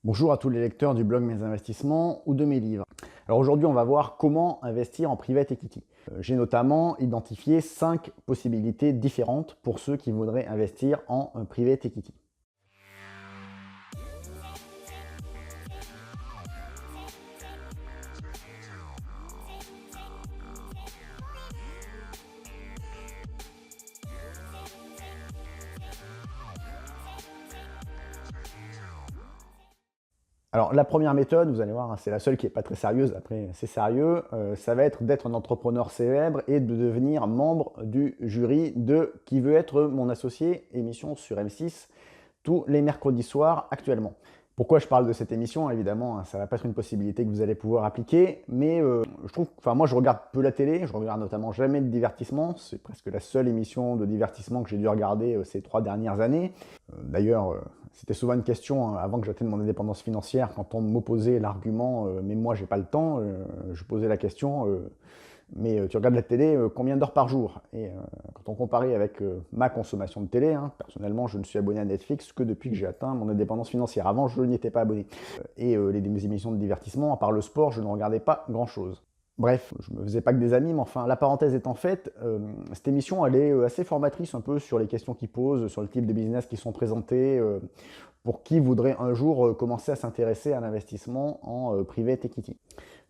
Bonjour à tous les lecteurs du blog Mes Investissements ou de mes livres. Alors aujourd'hui, on va voir comment investir en private equity. J'ai notamment identifié 5 possibilités différentes pour ceux qui voudraient investir en private equity. Alors la première méthode, vous allez voir, hein, c'est la seule qui n'est pas très sérieuse, après c'est sérieux, ça va être d'être un entrepreneur célèbre et de devenir membre du jury de Qui veut être mon associé, émission sur M6, tous les mercredis soirs actuellement. Pourquoi je parle de cette émission? Évidemment, hein, ça va pas être une possibilité que vous allez pouvoir appliquer, mais je trouve, enfin moi je regarde peu la télé, je regarde notamment jamais de divertissement, c'est presque la seule émission de divertissement que j'ai dû regarder ces 3 dernières années. D'ailleurs, c'était souvent une question hein, avant que j'atteigne mon indépendance financière, quand on m'opposait l'argument mais moi j'ai pas le temps, je posais la question mais tu regardes la télé combien d'heures par jour? Et quand on comparait avec ma consommation de télé, hein, personnellement, je ne suis abonné à Netflix que depuis que j'ai atteint mon indépendance financière. Avant, je n'y étais pas abonné. Et les émissions de divertissement, à part le sport, je ne regardais pas grand-chose. Bref, je me faisais pas que des amis, mais enfin, la parenthèse étant faite, cette émission, elle est assez formatrice un peu sur les questions qu'ils posent, sur le type de business qui sont présentés, pour qui voudrait un jour commencer à s'intéresser à l'investissement en private equity.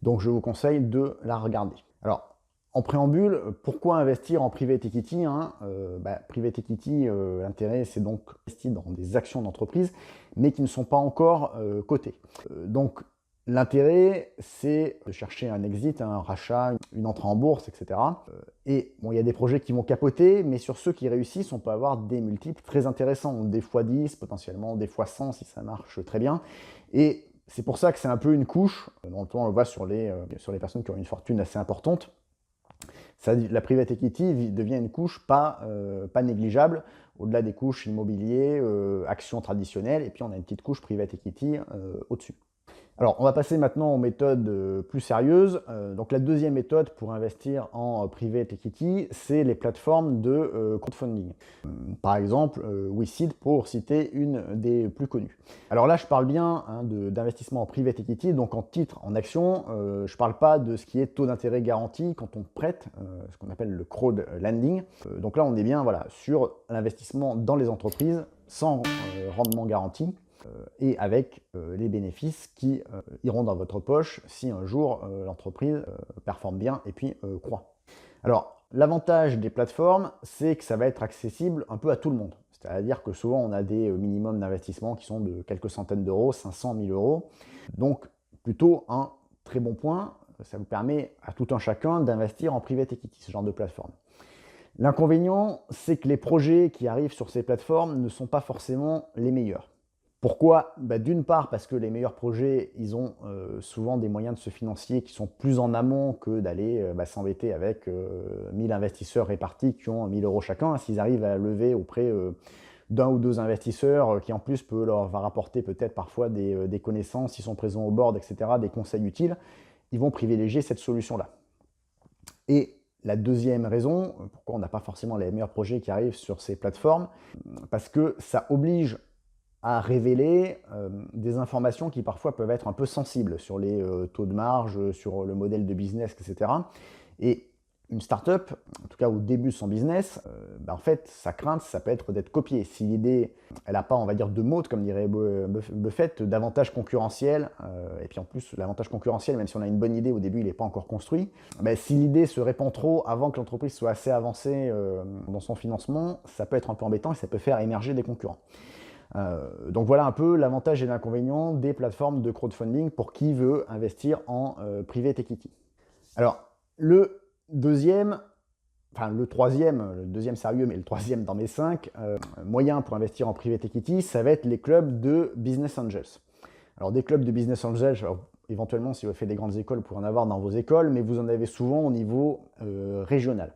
Donc je vous conseille de la regarder. Alors, en préambule, pourquoi investir en private equity hein Private equity, l'intérêt c'est donc d'investir dans des actions d'entreprise, mais qui ne sont pas encore cotées. Donc l'intérêt, c'est de chercher un exit, un rachat, une entrée en bourse, etc. Et bon, il y a des projets qui vont capoter, mais sur ceux qui réussissent, on peut avoir des multiples très intéressants, des fois 10, potentiellement des fois 100 si ça marche très bien. Et c'est pour ça que c'est un peu une couche, dans le temps on le voit sur les personnes qui ont une fortune assez importante, la private equity devient une couche pas négligeable, au-delà des couches immobilier, actions traditionnelles, et puis on a une petite couche private equity au-dessus. Alors, on va passer maintenant aux méthodes plus sérieuses. Donc, la deuxième méthode pour investir en private equity, c'est les plateformes de crowdfunding. Par exemple, WeSeed pour citer une des plus connues. Alors là, je parle bien hein, d'investissement en private equity, donc en titre, en action. Je ne parle pas de ce qui est taux d'intérêt garanti quand on prête, ce qu'on appelle le crowdlending. Donc là, on est bien voilà, sur l'investissement dans les entreprises sans rendement garanti et avec les bénéfices qui iront dans votre poche si un jour l'entreprise performe bien et puis croît. Alors, l'avantage des plateformes, c'est que ça va être accessible un peu à tout le monde. C'est-à-dire que souvent, on a des minimums d'investissement qui sont de quelques centaines d'euros, 500 000 euros. Donc, plutôt un très bon point. Ça vous permet à tout un chacun d'investir en private equity, ce genre de plateforme. L'inconvénient, c'est que les projets qui arrivent sur ces plateformes ne sont pas forcément les meilleurs. Pourquoi? D'une part parce que les meilleurs projets, ils ont souvent des moyens de se financer qui sont plus en amont que d'aller s'embêter avec 1000 investisseurs répartis qui ont 1000 euros chacun. S'ils arrivent à lever auprès d'un ou deux investisseurs qui en plus va rapporter peut-être parfois des connaissances, ils sont présents au board, etc., des conseils utiles, ils vont privilégier cette solution-là. Et la deuxième raison, pourquoi on n'a pas forcément les meilleurs projets qui arrivent sur ces plateformes, parce que ça oblige à révéler des informations qui parfois peuvent être un peu sensibles sur les taux de marge, sur le modèle de business, etc. Et une start-up, en tout cas au début de son business, en fait, sa crainte, ça peut être d'être copiée. Si l'idée, elle n'a pas, on va dire, de mots, comme dirait Buffett, d'avantage concurrentiel, et puis en plus, l'avantage concurrentiel, même si on a une bonne idée, au début, il n'est pas encore construit, si l'idée se répand trop avant que l'entreprise soit assez avancée dans son financement, ça peut être un peu embêtant et ça peut faire émerger des concurrents. Donc voilà un peu l'avantage et l'inconvénient des plateformes de crowdfunding pour qui veut investir en private equity. Alors, le deuxième sérieux, mais le troisième dans mes 5 moyens pour investir en private equity, ça va être les clubs de business angels. Alors des clubs de business angels, éventuellement si vous faites des grandes écoles, vous pouvez en avoir dans vos écoles, mais vous en avez souvent au niveau régional.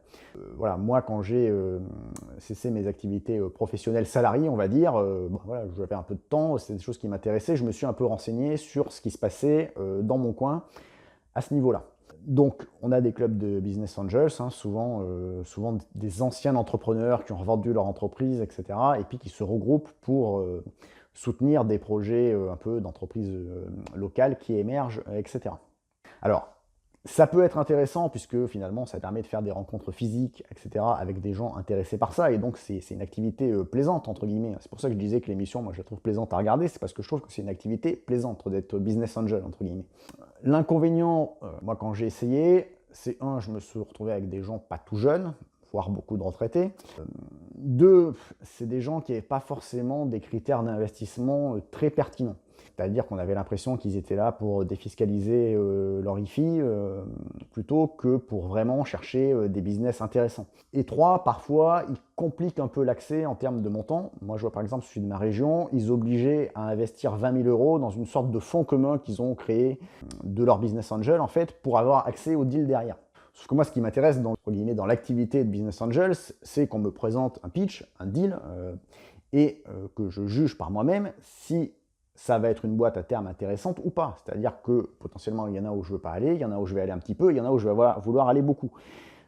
Voilà, moi quand j'ai cessé mes activités professionnelles salariées, on va dire, voilà, j'avais un peu de temps, c'est des choses qui m'intéressaient, je me suis un peu renseigné sur ce qui se passait dans mon coin à ce niveau-là. Donc, on a des clubs de business angels, hein, souvent des anciens entrepreneurs qui ont revendu leur entreprise, etc., et puis qui se regroupent pour soutenir des projets un peu d'entreprises locales qui émergent, etc. Alors, ça peut être intéressant puisque finalement ça permet de faire des rencontres physiques, etc. avec des gens intéressés par ça et donc c'est une activité plaisante entre guillemets. C'est pour ça que je disais que l'émission, moi je la trouve plaisante à regarder, c'est parce que je trouve que c'est une activité plaisante d'être business angel entre guillemets. L'inconvénient, moi quand j'ai essayé, c'est je me suis retrouvé avec des gens pas tout jeunes, voire beaucoup de retraités. Deux, c'est des gens qui n'avaient pas forcément des critères d'investissement très pertinents. C'est-à-dire qu'on avait l'impression qu'ils étaient là pour défiscaliser leur IFI plutôt que pour vraiment chercher des business intéressants. Et trois, parfois, ils compliquent un peu l'accès en termes de montant. Moi, je vois par exemple celui de ma région, ils obligeaient à investir 20 000 € dans une sorte de fonds commun qu'ils ont créé de leur business angel, en fait, pour avoir accès au deal derrière. Sauf que moi, ce qui m'intéresse dans l'activité de business angels, c'est qu'on me présente un pitch, un deal, et que je juge par moi-même si ça va être une boîte à terme intéressante ou pas. C'est-à-dire que potentiellement, il y en a où je ne veux pas aller, il y en a où je vais aller un petit peu, il y en a où je vais vouloir aller beaucoup.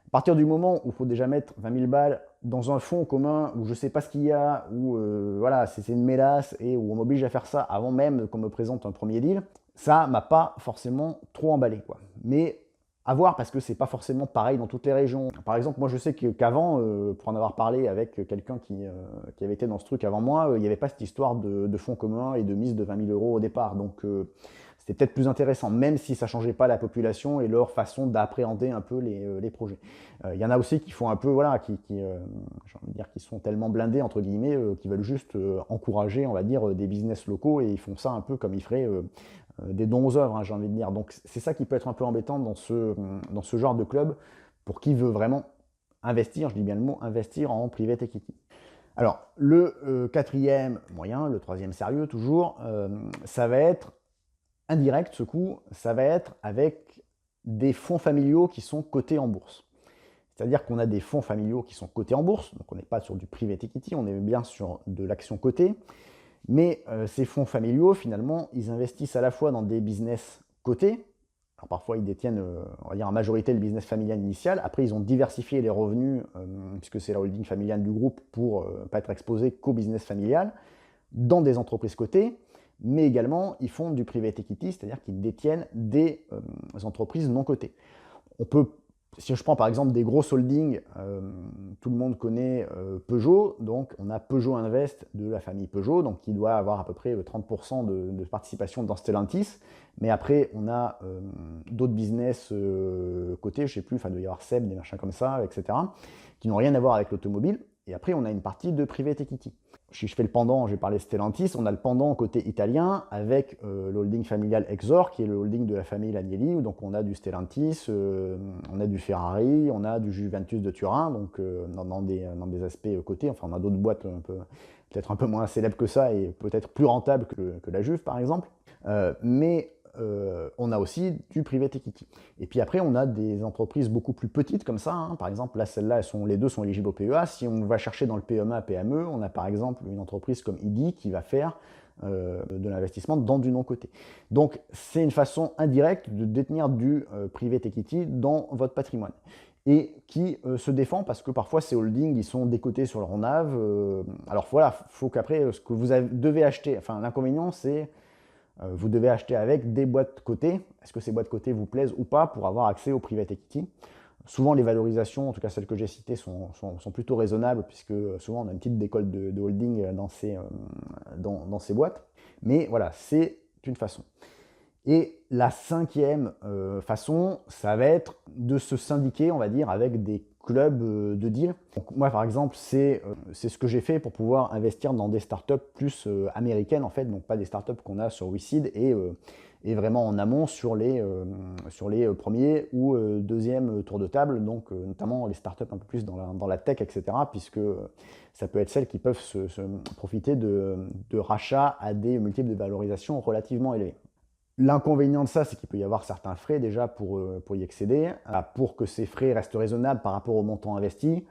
À partir du moment où il faut déjà mettre 20 000 balles dans un fonds commun où je ne sais pas ce qu'il y a, où voilà, c'est une mélasse et où on m'oblige à faire ça avant même qu'on me présente un premier deal, ça m'a pas forcément trop emballé, quoi. Mais à voir parce que c'est pas forcément pareil dans toutes les régions. Par exemple, moi je sais qu'avant, pour en avoir parlé avec quelqu'un qui avait été dans ce truc avant moi, il n'y avait pas cette histoire de fonds communs et de mise de 20 000 € au départ. Donc c'était peut-être plus intéressant, même si ça ne changeait pas la population et leur façon d'appréhender un peu les projets. Il y en a aussi qui font un peu, voilà, j'ai envie de dire, qui sont tellement blindés, entre guillemets, qui veulent juste encourager, on va dire, des business locaux et ils font ça un peu comme ils feraient des dons aux œuvres, hein, j'ai envie de dire. Donc c'est ça qui peut être un peu embêtant dans ce genre de club pour qui veut vraiment investir, je dis bien le mot, investir en private equity. Alors, le quatrième moyen, le troisième sérieux toujours, ça va être indirect ce coup, ça va être avec des fonds familiaux qui sont cotés en bourse. C'est-à-dire qu'on a des fonds familiaux qui sont cotés en bourse, donc on n'est pas sur du private equity, on est bien sur de l'action cotée. Mais ces fonds familiaux, finalement, ils investissent à la fois dans des business cotés. Alors parfois, ils détiennent, on va dire en majorité, le business familial initial. Après, ils ont diversifié les revenus, puisque c'est la holding familiale du groupe, pour ne pas être exposé qu'au business familial, dans des entreprises cotées. Mais également, ils font du private equity, c'est-à-dire qu'ils détiennent des entreprises non cotées. On peut, si je prends par exemple des grosses holdings, tout le monde connaît Peugeot, donc on a Peugeot Invest de la famille Peugeot, donc qui doit avoir à peu près 30% de participation dans Stellantis. Mais après, on a d'autres business cotés, je ne sais plus, enfin il doit y avoir SEB, des machins comme ça, etc., qui n'ont rien à voir avec l'automobile. Et après, on a une partie de private equity. Si je fais le pendant, j'ai parlé Stellantis, on a le pendant côté italien avec le holding familial Exor, qui est le holding de la famille Agnelli, donc on a du Stellantis, on a du Ferrari, on a du Juventus de Turin, donc dans des aspects cotés, enfin on a d'autres boîtes peut-être un peu moins célèbres que ça et peut-être plus rentables que la Juve par exemple, mais on a aussi du private equity. Et puis après, on a des entreprises beaucoup plus petites comme ça, hein. Par exemple, là, celles-là, les deux sont éligibles au PEA. Si on va chercher dans le PMA, PME, on a par exemple une entreprise comme IDI qui va faire de l'investissement dans du non-coté. Donc, c'est une façon indirecte de détenir du private equity dans votre patrimoine. Et qui se défend parce que parfois ces holdings ils sont décotés sur leur NAV. Alors voilà, il faut qu'après, ce que vous devez acheter, enfin l'inconvénient c'est vous devez acheter avec des boîtes cotées. Est-ce que ces boîtes cotées vous plaisent ou pas pour avoir accès au private equity? Souvent, les valorisations, en tout cas celles que j'ai citées, sont plutôt raisonnables puisque souvent on a une petite décolle de holding dans ces boîtes. Mais voilà, c'est une façon. Et la cinquième façon, ça va être de se syndiquer, on va dire, avec des clubs de deal. Donc, moi, par exemple, c'est ce que j'ai fait pour pouvoir investir dans des startups plus américaines, en fait, donc pas des startups qu'on a sur WeSeed et vraiment en amont sur les premiers ou deuxièmes tours de table, donc notamment les startups un peu plus dans la tech, etc., puisque ça peut être celles qui peuvent se profiter de rachats à des multiples de valorisation relativement élevés. L'inconvénient de ça, c'est qu'il peut y avoir certains frais déjà pour y accéder. Pour que ces frais restent raisonnables par rapport au montant investi,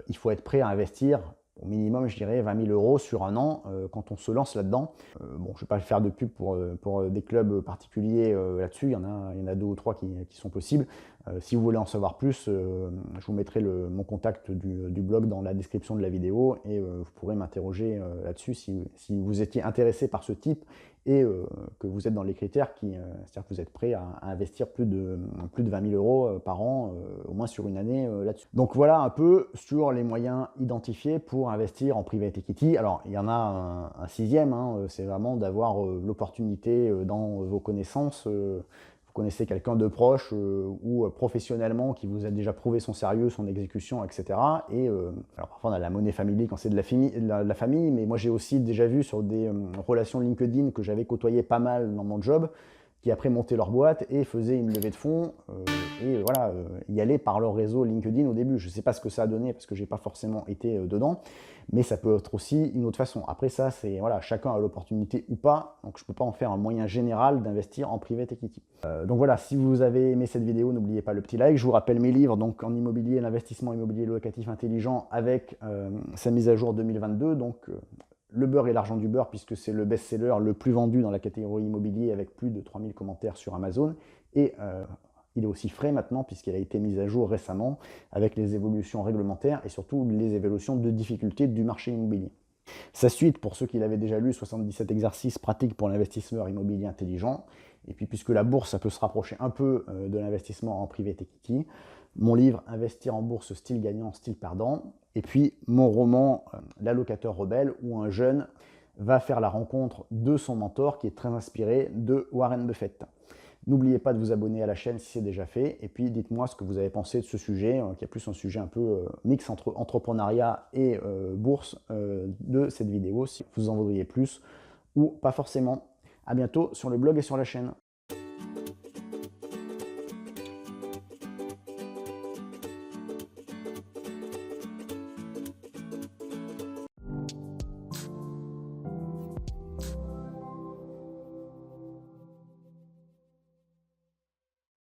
il faut être prêt à investir au minimum, je dirais 20 000 € sur un an quand on se lance là-dedans. Bon, je ne vais pas faire de pub pour des clubs particuliers là-dessus, il y en a 2 ou 3 qui sont possibles. Si vous voulez en savoir plus, je vous mettrai mon contact du blog dans la description de la vidéo et vous pourrez m'interroger là-dessus si vous étiez intéressé par ce type et que vous êtes dans les critères c'est-à-dire que vous êtes prêt à investir plus de 20 000 € par an, au moins sur une année là-dessus. Donc voilà un peu sur les moyens identifiés pour investir en private equity. Alors il y en a un sixième, hein, c'est vraiment d'avoir l'opportunité dans vos connaissances. Vous connaissez quelqu'un de proche ou professionnellement qui vous a déjà prouvé son sérieux, son exécution, etc. Et alors parfois on a la monnaie familiale quand c'est de la famille, mais moi j'ai aussi déjà vu sur des relations LinkedIn que j'avais côtoyé pas mal dans mon job, qui après montaient leur boîte et faisaient une levée de fonds et voilà, y aller par leur réseau LinkedIn au début. Je ne sais pas ce que ça a donné parce que j'ai pas forcément été dedans, mais ça peut être aussi une autre façon. Après ça, c'est voilà, chacun a l'opportunité ou pas, donc je ne peux pas en faire un moyen général d'investir en private equity. Donc voilà, si vous avez aimé cette vidéo, n'oubliez pas le petit like. Je vous rappelle mes livres, donc en immobilier, l'investissement immobilier locatif intelligent avec sa mise à jour 2022, donc le beurre et l'argent du beurre, puisque c'est le best-seller le plus vendu dans la catégorie immobilier avec plus de 3000 commentaires sur Amazon. Et il est aussi frais maintenant puisqu'il a été mis à jour récemment avec les évolutions réglementaires et surtout les évolutions de difficultés du marché immobilier. Sa suite, pour ceux qui l'avaient déjà lu, 77 exercices pratiques pour l'investisseur immobilier intelligent. Et puis puisque la bourse, ça peut se rapprocher un peu de l'investissement en private equity, mon livre Investir en bourse, style gagnant, style perdant. Et puis mon roman L'allocateur rebelle, où un jeune va faire la rencontre de son mentor qui est très inspiré de Warren Buffett. N'oubliez pas de vous abonner à la chaîne si c'est déjà fait. Et puis dites-moi ce que vous avez pensé de ce sujet, qui est plus un sujet un peu mix entre entrepreneuriat et bourse de cette vidéo, si vous en voudriez plus ou pas forcément. À bientôt sur le blog et sur la chaîne.